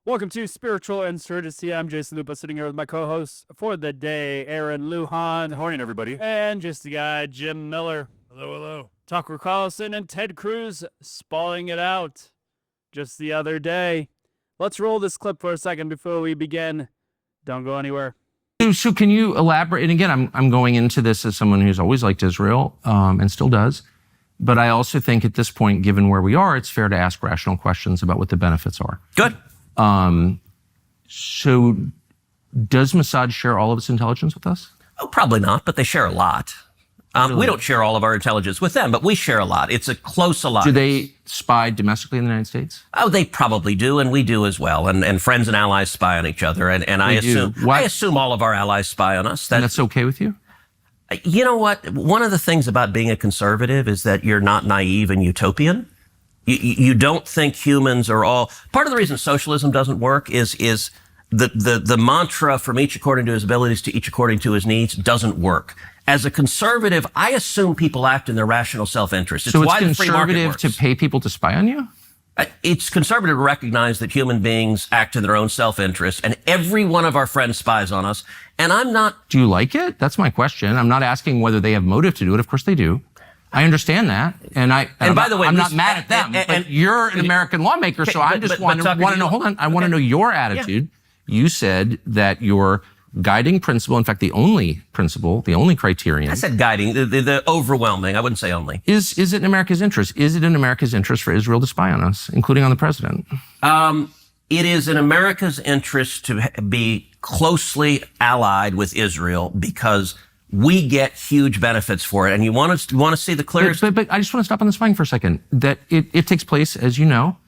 Welcome to Spiritual Insurgency. I'm Jason Lupa, sitting here with my co-hosts for the day, Aaron Lujan. Good morning, everybody. And just the guy, Jim Miller. Hello, hello. Tucker Carlson and Ted Cruz spalling it out just the other day. Let's roll this clip for a second before we begin. Don't go anywhere. So can you elaborate? And again, I'm going into this as someone who's always liked Israel and still does. But I also think at this point, given where we are, it's fair to ask rational questions about what the benefits are. Good. So does Mossad share all of its intelligence with us? Oh, probably not, but they share a lot. Really? We don't share all of our intelligence with them, but we share a lot. It's a close alliance. Do they spy domestically in the United States? Oh, they probably do, and we do as well. And friends and allies spy on each other. And I assume all of our allies spy on us. And that's okay with you? You know what? One of the things about being a conservative is that you're not naive and utopian. You don't think humans are all... Part of the reason socialism doesn't work is the mantra from each according to his abilities to each according to his needs doesn't work. As a conservative, I assume people act in their rational self-interest. So it's conservative to pay people to spy on you? It's conservative to recognize that human beings act in their own self-interest, and every one of our friends spies on us. And I'm not... Do you like it? That's my question. I'm not asking whether they have motive to do it. Of course they do. I understand that. And by the way, I'm not mad at them. But you're an American lawmaker, so I just want to know, hold on, I want to know your attitude. Yeah. You said that your guiding principle, in fact, the only principle, the only criterion. I said guiding, the overwhelming, I wouldn't say only. Is it in America's interest? Is it in America's interest for Israel to spy on us, including on the president? It is in America's interest to be closely allied with Israel because we get huge benefits for it. And you want to see the clearest... But I just want to stop on the spying for a second. That it takes place, as you know,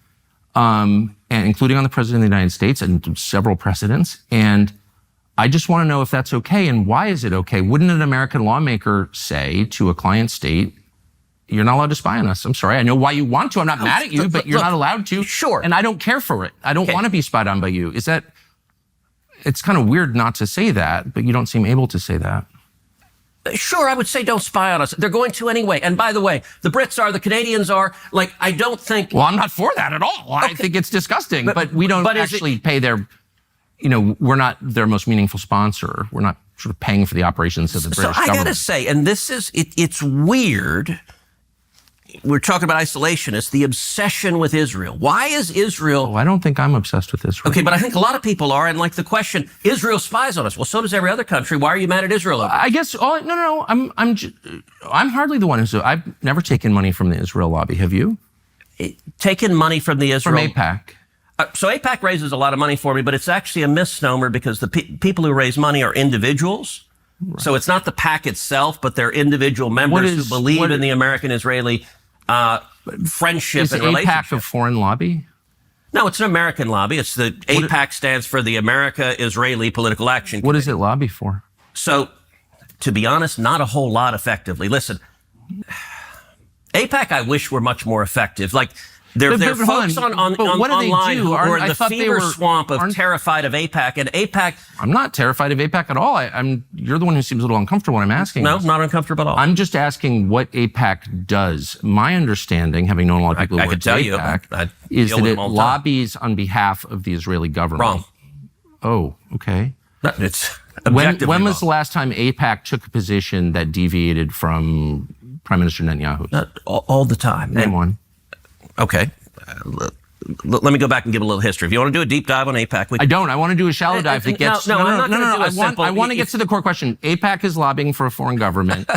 and including on the president of the United States and several precedents. And I just want to know if that's okay and why is it okay? Wouldn't an American lawmaker say to a client state, you're not allowed to spy on us? I'm sorry. I know why you want to. I'm not mad at you, but you're not allowed to. Sure. And I don't care for it. I don't want to be spied on by you. It's kind of weird not to say that, but you don't seem able to say that. Sure, I would say don't spy on us. They're going to anyway. And by the way, the Brits are, the Canadians are. Like, I don't think... Well, I'm not for that at all. Okay. I think it's disgusting. But we don't actually pay their... we're not their most meaningful sponsor. We're not sort of paying for the operations of the British government. So I got to say, and this is... It's weird... We're talking about isolationists, the obsession with Israel. Why is Israel... Oh, I don't think I'm obsessed with Israel. Okay, but I think a lot of people are. And like the question, Israel spies on us. Well, so does every other country. Why are you mad at Israel? I guess... No. I'm hardly the one who's... I've never taken money from the Israel lobby. Have you? Taken money from the Israel... From AIPAC. So AIPAC raises a lot of money for me, but it's actually a misnomer because the people who raise money are individuals. Right. So it's not the PAC itself, but they're individual members who believe in the American-Israeli friendship and relationship. Is AIPAC a foreign lobby? No, it's an American lobby. It's the AIPAC stands for the America-Israeli Political Action Committee. What does it lobby for? So, to be honest, not a whole lot effectively. Listen, AIPAC I wish were much more effective. Like, there are folks online who are in the fever swamp of terrified of AIPAC, and AIPAC... I'm not terrified of AIPAC at all. You're the one who seems a little uncomfortable when I'm asking. No, not uncomfortable at all. I'm just asking what AIPAC does. My understanding, having known a lot of people who work at AIPAC, is that it lobbies on behalf of the Israeli government. Wrong. Oh, okay. It's objectively when was the last time AIPAC took a position that deviated from Prime Minister Netanyahu? All the time. Name one. Okay. Let me go back and give a little history. If you want to do a deep dive on AIPAC... I don't. I want to do a shallow dive that gets... No. I want to get to the core question. AIPAC is lobbying for a foreign government.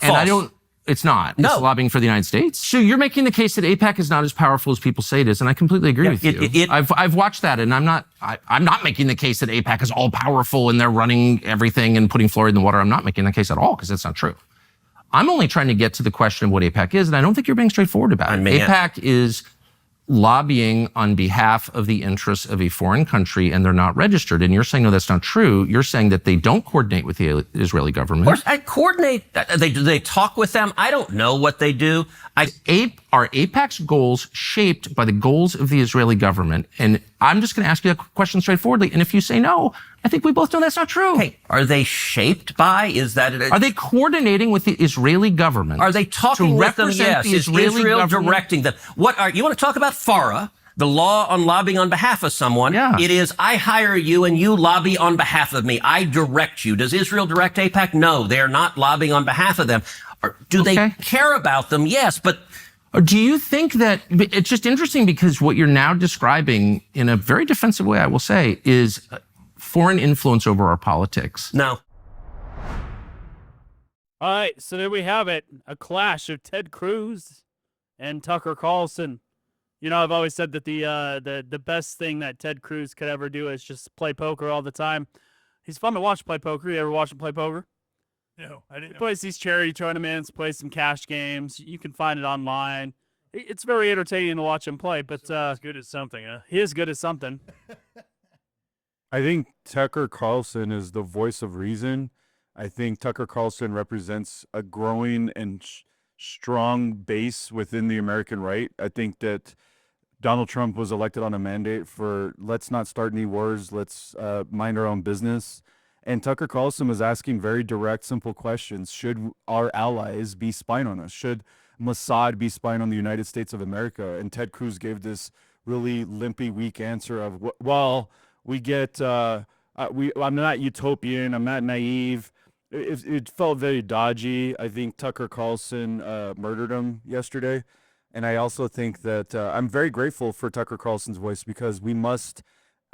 And I don't... It's not. No. It's lobbying for the United States. So you're making the case that AIPAC is not as powerful as people say it is, and I completely agree with you. I've watched that, and I'm not making the case that AIPAC is all powerful and they're running everything and putting fluoride in the water. I'm not making that case at all, because that's not true. I'm only trying to get to the question of what AIPAC is, and I don't think you're being straightforward about it. AIPAC is lobbying on behalf of the interests of a foreign country, and they're not registered. And you're saying, no, that's not true. You're saying that they don't coordinate with the Israeli government. Of course, I coordinate. Do they talk with them? I don't know what they do. Are AIPAC's goals shaped by the goals of the Israeli government? And I'm just going to ask you that question straightforwardly. And if you say no, I think we both know that's not true. Hey, are they shaped by? Are they coordinating with the Israeli government? Are they talking with them? Yes. The Israeli Israel government? Directing them? You want to talk about FARA? the law on lobbying on behalf of someone. Yeah. It is, I hire you and you lobby on behalf of me. I direct you. Does Israel direct AIPAC? No, they are not lobbying on behalf of them. Or do they care about them? Yes, but Or do you think that it's just interesting because what you're now describing in a very defensive way, I will say, is foreign influence over our politics? no. All right, so there we have it. A clash of Ted Cruz and Tucker Carlson. You know, I've always said that the best thing that Ted Cruz could ever do is just play poker all the time. He's fun to watch play poker. You ever watch him play poker? No, I didn't. He plays these charity tournaments, plays some cash games. You can find it online. It's very entertaining to watch him play, but As good as something, huh? he is good at something. I think Tucker Carlson is the voice of reason. I think Tucker Carlson represents a growing and strong base within the American right. I think that Donald Trump was elected on a mandate for let's not start any wars, let's mind our own business. And Tucker Carlson was asking very direct, simple questions. Should our allies be spying on us? Should Mossad be spying on the United States of America? And Ted Cruz gave this really limpy, weak answer of, well, we get, I'm not utopian, I'm not naive. It felt very dodgy. I think Tucker Carlson murdered him yesterday. And I also think that I'm very grateful for Tucker Carlson's voice because we must,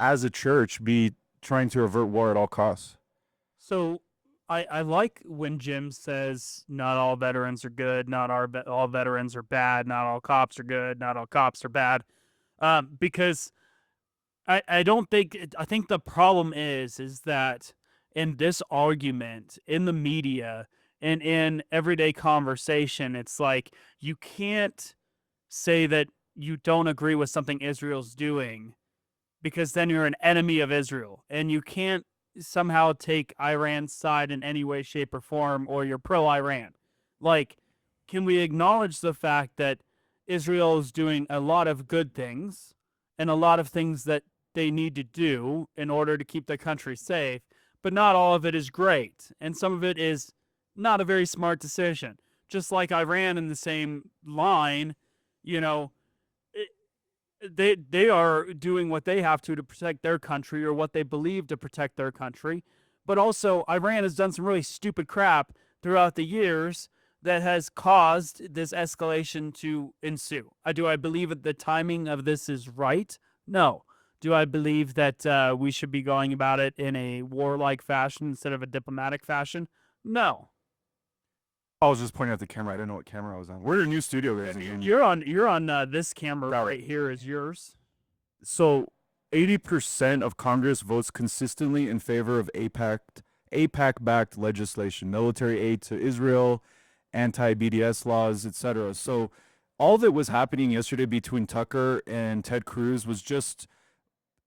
as a church, be trying to avert war at all costs. So I like when Jim says not all veterans are good, not all veterans are bad, not all cops are good, not all cops are bad, because I don't think I think the problem is that in this argument in the media and in everyday conversation, it's like you can't say that you don't agree with something Israel's doing because then you're an enemy of Israel, and you can't somehow take Iran's side in any way, shape, or form, or you're pro-Iran. Like, can we acknowledge the fact that Israel is doing a lot of good things and a lot of things that they need to do in order to keep their country safe, but not all of it is great, and some of it is not a very smart decision. Just like Iran in the same line, you know, they are doing what they have to protect their country or what they believe to protect their country. But also Iran has done some really stupid crap throughout the years that has caused this escalation to ensue. Do I believe that the timing of this is right? No. Do I believe that we should be going about it in a warlike fashion instead of a diplomatic fashion? No. I was just pointing at the camera. I didn't know what camera I was on. We're in a new studio, guys. You're on this camera right here is yours. So 80% of Congress votes consistently in favor of AIPAC-backed legislation, military aid to Israel, anti-BDS laws, etc. So all that was happening yesterday between Tucker and Ted Cruz was just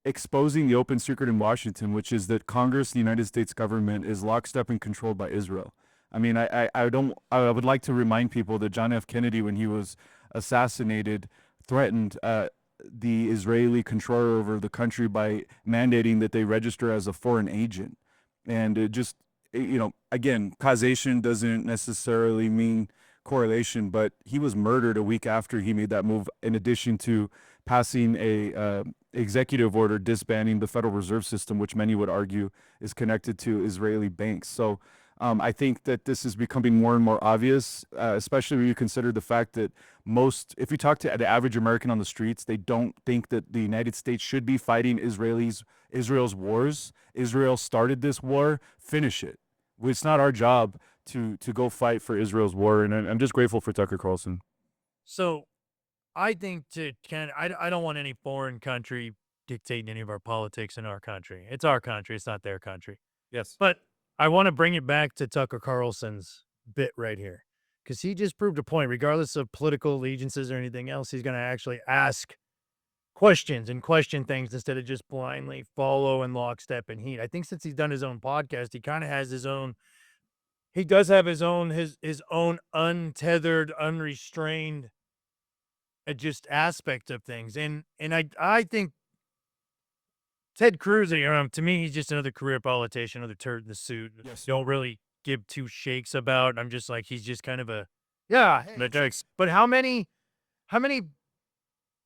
exposing the open secret in Washington, which is that Congress, the United States government, is lockstep and controlled by Israel. I mean, I would like to remind people that John F. Kennedy, when he was assassinated, threatened the Israeli control over the country by mandating that they register as a foreign agent. And it just, again, causation doesn't necessarily mean correlation, but he was murdered a week after he made that move, in addition to passing a executive order disbanding the Federal Reserve System, which many would argue is connected to Israeli banks. So I think that this is becoming more and more obvious, especially when you consider the fact that if you talk to the average American on the streets, they don't think that the United States should be fighting Israel's wars. Israel started this war, finish it. It's not our job to go fight for Israel's war, and I'm just grateful for Tucker Carlson. So I think I don't want any foreign country dictating any of our politics in our country. It's our country. It's not their country. Yes. But I want to bring it back to Tucker Carlson's bit right here, because he just proved a point. Regardless of political allegiances or anything else, he's going to actually ask questions and question things instead of just blindly follow in lockstep and heat. I think since he's done his own podcast, he kind of has his own. He does have his own untethered, unrestrained, just aspect of things, and I think Ted Cruz, to me, he's just another career politician, another turd in the suit. Yes. Don't really give two shakes about. I'm just like, he's just kind of a, yeah. But how many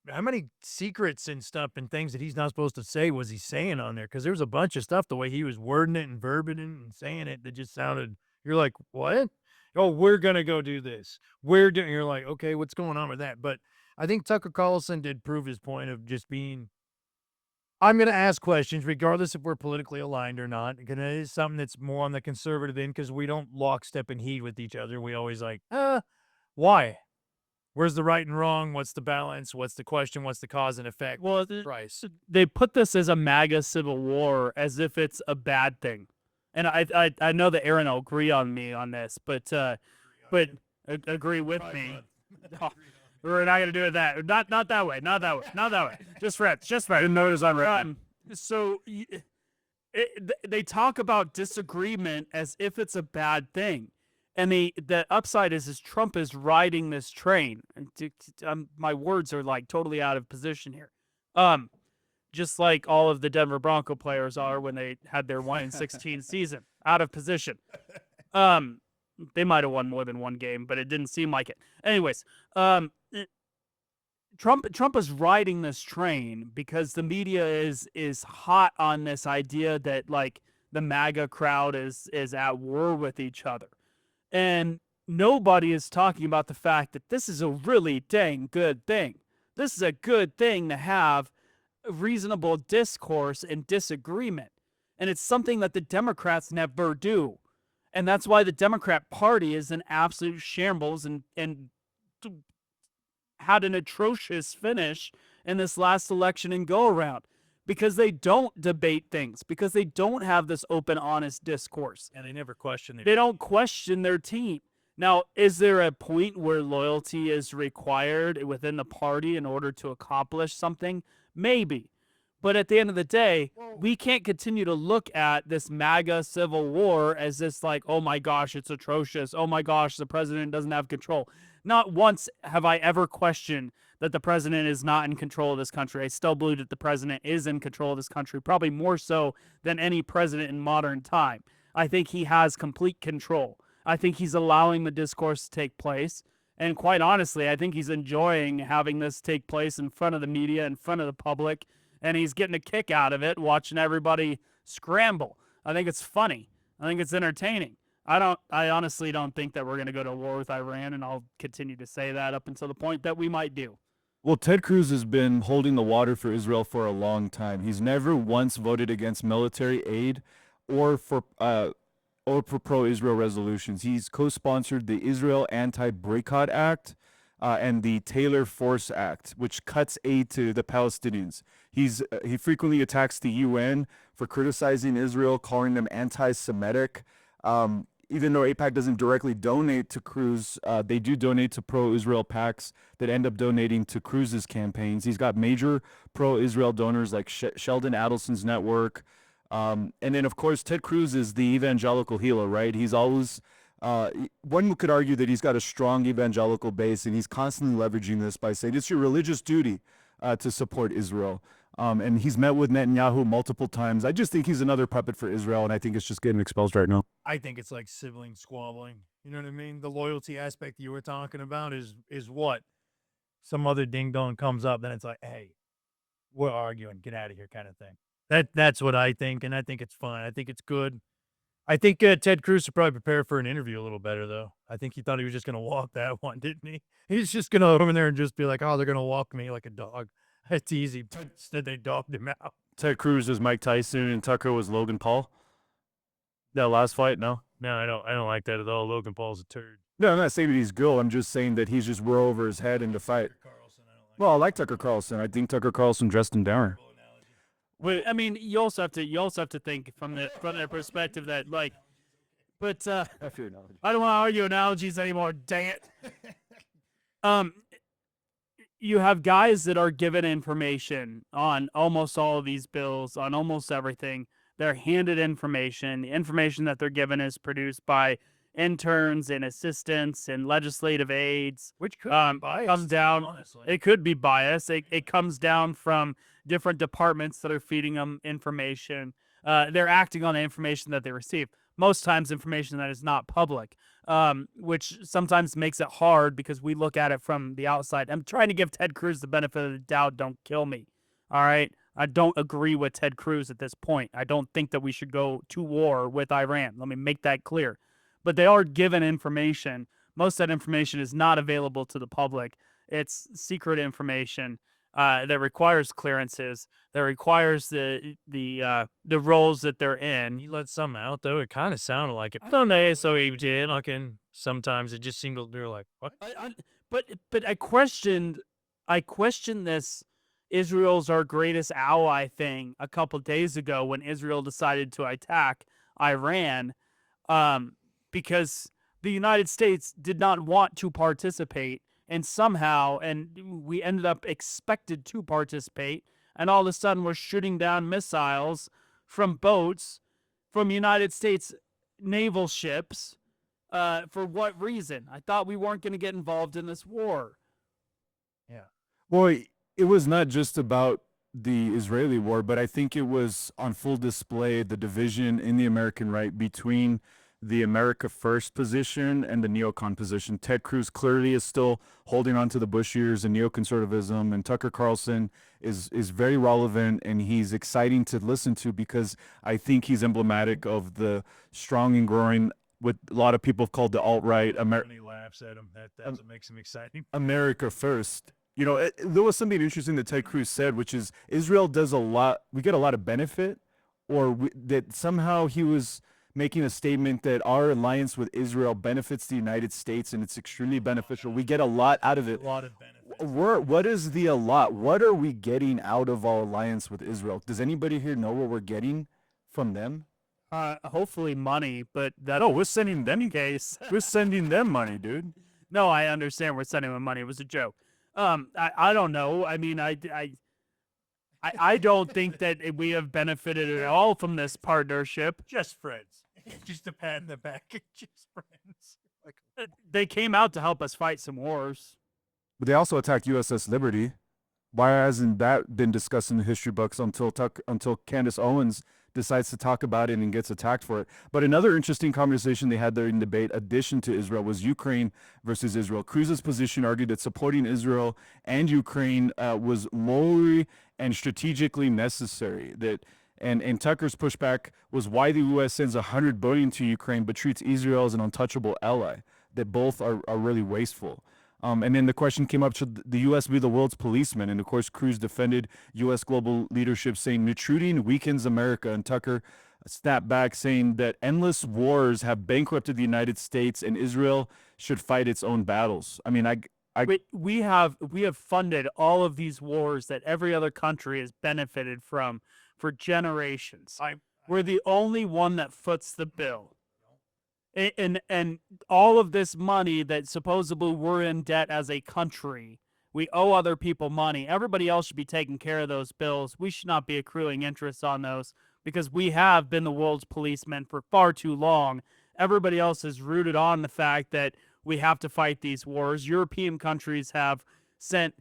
how many secrets and stuff and things that he's not supposed to say was he saying on there? Because there was a bunch of stuff, the way he was wording it and verbing it and saying it, that just sounded, you're like, what? Oh, we're going to go do this. We're doing, you're like, okay, what's going on with that? But I think Tucker Carlson did prove his point of just being, I'm going to ask questions regardless if we're politically aligned or not. And it is something that's more on the conservative end because we don't lockstep and heat with each other. We always like, why? Where's the right and wrong? What's the balance? What's the question? What's the cause and effect? Well, Price. they put this as a MAGA civil war as if it's a bad thing. And I know that Aaron will agree on me on this, but agree with me. No, we're not gonna do it that. Not that way. Not that way. Not that way. Just friends. Just friends. Didn't notice I'm right. So they talk about disagreement as if it's a bad thing. And the upside is Trump is riding this train. My words are like totally out of position here. Just like all of the Denver Bronco players are when they had their 1-16 season, out of position. They might have won more than one game, but it didn't seem like it. Anyways, Trump is riding this train because the media is hot on this idea that like the MAGA crowd is at war with each other. And nobody is talking about the fact that this is a really dang good thing. This is a good thing to have reasonable discourse and disagreement. And it's something that the Democrats never do. And that's why the Democrat Party is an absolute shambles and had an atrocious finish in this last election and go around. Because they don't debate things, because they don't have this open, honest discourse. And they never question it. They don't question their team. Now, is there a point where loyalty is required within the party in order to accomplish something? Maybe. But at the end of the day, we can't continue to look at this MAGA civil war as this like, oh my gosh, it's atrocious. Oh my gosh, the president doesn't have control. Not once have I ever questioned that the president is not in control of this country. I still believe that the president is in control of this country, probably more so than any president in modern time. I think he has complete control. I think he's allowing the discourse to take place. And quite honestly, I think he's enjoying having this take place in front of the media, in front of the public, and he's getting a kick out of it, watching everybody scramble. I think it's funny. I think it's entertaining. I honestly don't think that we're going to go to war with Iran, and I'll continue to say that up until the point that we might do. Well, Ted Cruz has been holding the water for Israel for a long time. He's never once voted against military aid or for pro-Israel resolutions. He's co-sponsored the Israel Anti-Boycott Act and the Taylor Force Act, which cuts aid to the Palestinians. He frequently attacks the UN for criticizing Israel, calling them anti-Semitic. Even though AIPAC doesn't directly donate to Cruz, they do donate to pro-Israel PACs that end up donating to Cruz's campaigns. He's got major pro-Israel donors like Sheldon Adelson's network. And then, of course, Ted Cruz is the evangelical healer, right? He's always, one could argue that he's got a strong evangelical base, and he's constantly leveraging this by saying it's your religious duty to support Israel. And he's met with Netanyahu multiple times. I just think he's another puppet for Israel, and I think it's just getting exposed right now. I think it's like sibling squabbling. You know what I mean? The loyalty aspect you were talking about is what? Some other ding-dong comes up, then it's like, hey, we're arguing, get out of here kind of thing. That's what I think, and I think it's fine. I think it's good. I think Ted Cruz should probably prepare for an interview a little better, though. I think he thought he was just going to walk that one, didn't he? He's just going to go in there and just be like, oh, they're going to walk me like a dog. It's easy. Instead, they dogged him out. Ted Cruz is Mike Tyson, and Tucker was Logan Paul. That last fight, no? No, I don't like that at all. Logan Paul's a turd. No, I'm not saying that he's good. I'm just saying that he's just way over his head in the fight. Carlson, I don't like. Well, I like Tucker Carlson. I think Tucker Carlson dressed him down. Well, I mean, you also have to think from the perspective that like, but I don't want to argue analogies anymore. Dang it. You have guys that are given information on almost all of these bills, on almost everything. They're handed information. The information that they're given is produced by interns and assistants and legislative aides, which could be biased, comes down. Honestly. It could be biased. It comes down from different departments that are feeding them information. They're acting on the information that they receive. most times information that is not public, which sometimes makes it hard because we look at it from the outside. I'm trying to give Ted Cruz the benefit of the doubt. Don't kill me. All right. I don't agree with Ted Cruz at this point. I don't think that we should go to war with Iran. Let me make that clear. But they are given information. Most of that information is not available to the public. It's secret information that requires clearances, that requires the roles that they're in. He let some out though. It kind of sounded like it. I don't know. So he did. Like, and sometimes it just seemed they're like, what? But I questioned this Israel's our greatest ally thing a couple days ago when Israel decided to attack Iran, because the United States did not want to participate, and somehow, and we ended up expected to participate, and all of a sudden we're shooting down missiles from boats from United States naval ships. For what reason? I thought we weren't going to get involved in this war. Yeah. Well, it was not just about the Israeli war, but I think it was on full display the division in the American right between the America First position and the neocon position. Ted Cruz clearly is still holding on to the Bush years and neoconservatism, and Tucker Carlson is very relevant, and he's exciting to listen to because I think he's emblematic of the strong and growing, what a lot of people have called the alt-right. He laughs at him. That's what makes him exciting. America First. You know, there was something interesting that Ted Cruz said, which is Israel does a lot. We get a lot of benefit, that somehow he was making a statement that our alliance with Israel benefits the United States and it's extremely beneficial. We get a lot out of it. A lot of benefits. What is the a lot? What are we getting out of our alliance with Israel? Does anybody here know what we're getting from them? Hopefully money, but that No, we're sending them. case. We're sending them money, dude. No, I understand we're sending them money. It was a joke. I don't know. I mean, I don't think that we have benefited at all from this partnership. Just friends. Just a pat in the back. Just friends. Like, They came out to help us fight some wars. But they also attacked USS Liberty. Why hasn't that been discussed in the history books until Candace Owens decides to talk about it and gets attacked for it? But another interesting conversation they had there in debate, addition to Israel, was Ukraine versus Israel. Cruz's position argued that supporting Israel and Ukraine was morally and strategically necessary. And Tucker's pushback was why the U.S. sends $100 billion to Ukraine but treats Israel as an untouchable ally. That both are really wasteful. And then the question came up, should the U.S. be the world's policeman? And of course, Cruz defended U.S. global leadership, saying retreating weakens America. And Tucker snapped back, saying that endless wars have bankrupted the United States and Israel should fight its own battles. I mean, We have funded all of these wars that every other country has benefited from for generations. We're the only one that foots the bill. And all of this money that supposedly we're in debt as a country, we owe other people money. Everybody else should be taking care of those bills. We should not be accruing interest on those because we have been the world's policemen for far too long. Everybody else is rooted on the fact that we have to fight these wars. European countries have sent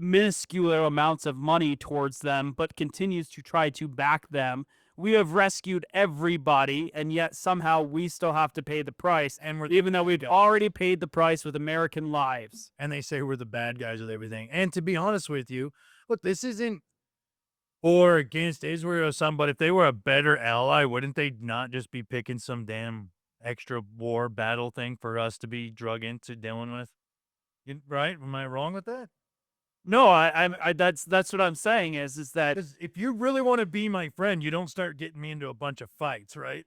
minuscule amounts of money towards them, but continues to try to back them. We have rescued everybody, and yet somehow we still have to pay the price. And even though we've already paid the price with American lives. And they say we're the bad guys with everything. And to be honest with you, look, this isn't or against Israel or something, but if they were a better ally, wouldn't they not just be picking some damn extra war battle thing for us to be drug into dealing with? Right? Am I wrong with that? No, that's what I'm saying is that if you really want to be my friend, you don't start getting me into a bunch of fights, right?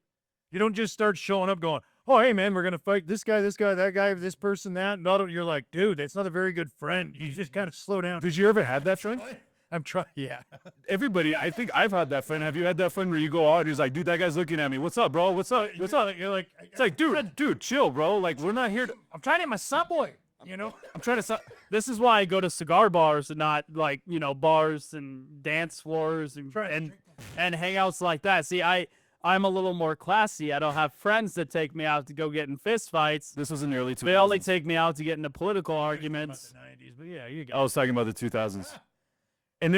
You don't just start showing up going, oh, hey, man, we're going to fight this guy, that guy, this person, that. No, you're like, dude, that's not a very good friend. You just kind of slow down. Did you ever have that friend? I'm trying. Yeah. Everybody, I think I've had that friend. Have you had that friend where you go out and he's like, dude, that guy's looking at me. What's up, bro? What's up? What's up? You're like, It's like, dude, chill, bro. Like, we're not here to. I'm trying to get my Subway. You know, I'm trying to. this is why I go to cigar bars and not like, bars and dance floors and hangouts like that. See, I'm a little more classy. I don't have friends that take me out to go get in fist fights. This was in the early 2000s. They only take me out to get into political arguments. The 90s, but yeah, you I was talking about the 2000s. And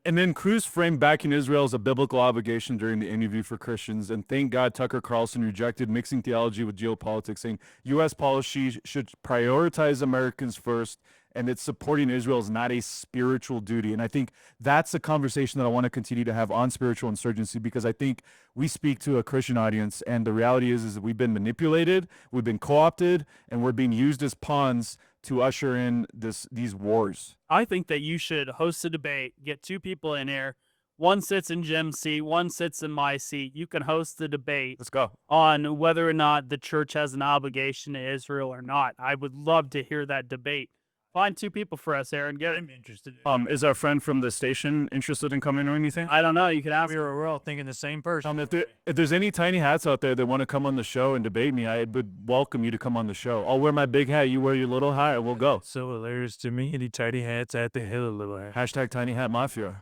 then Cruz framed backing Israel as a biblical obligation during the interview for Christians. And thank God Tucker Carlson rejected mixing theology with geopolitics, saying U.S. policy should prioritize Americans first, and it's supporting Israel is not a spiritual duty. And I think that's a conversation that I want to continue to have on spiritual insurgency, because I think we speak to a Christian audience, and the reality is that we've been manipulated, we've been co-opted, and we're being used as pawns to usher in these wars. I think that you should host a debate, get two people in here. One sits in Jim's seat, one sits in my seat. You can host the debate. Let's go. On whether or not the church has an obligation to Israel or not. I would love to hear that debate. Find two people for us, Aaron. Get him interested. Is our friend from the station interested in coming or anything? I don't know. You can ask. We're all thinking the same person. If there's any tiny hats out there that want to come on the show and debate me, I would welcome you to come on the show. I'll wear my big hat, you wear your little hat, and we'll go. So hilarious to me. Any tiny hats at the hill, little hat. #TinyHatMafia.